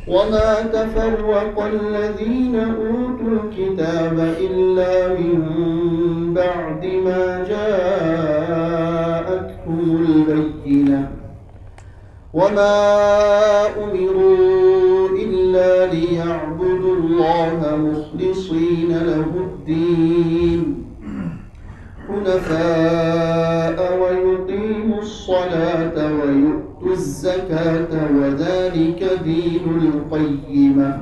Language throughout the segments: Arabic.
وما تفرق الذين أوتوا الكتاب إلا من بعد ما جاءتهم البينة وما أمروا إلا ليعبدوا الله مخلصين له الدين حنفاء ويقيموا الصلاة ويؤتوا الزكاة وذلك دين القيمة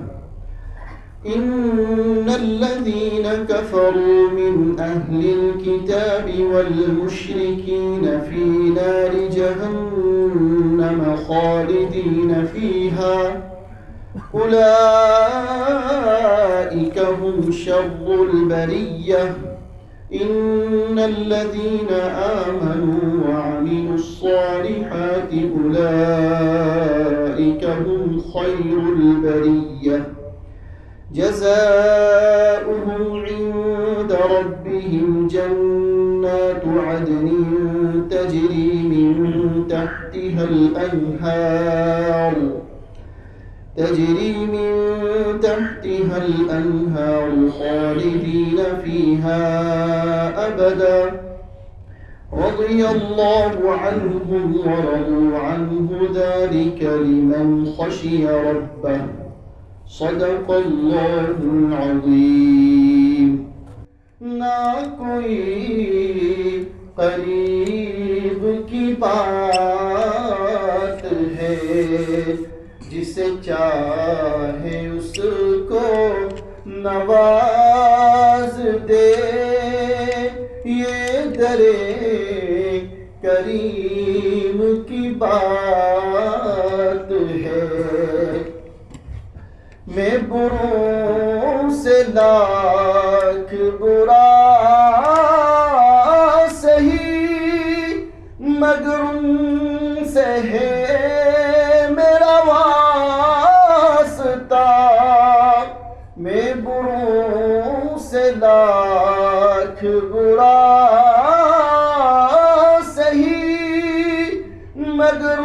إن الذين كفروا من أهل الكتاب والمشركين في نار جهنم خالدين فيها أولئك هم شر البرية إن الذين آمنوا وعملوا الصالحات أولئك هم خير البرية جزاؤهم عند ربهم جنات عدن تجري من تحتها الأنهار خالدين فيها أبدا رضي الله عنهم ورضوا عنه ذلك لمن خشي ربه صدق الله العظيم ना कोई करीब की बात है जिसे चाहे उसको नवाज दे ये दरे करीम की बात है मैं बुरों से लाख बुरा सही मगर उनसे है मेरा वास्ता मैं बुरों से लाख बुरा सही मगर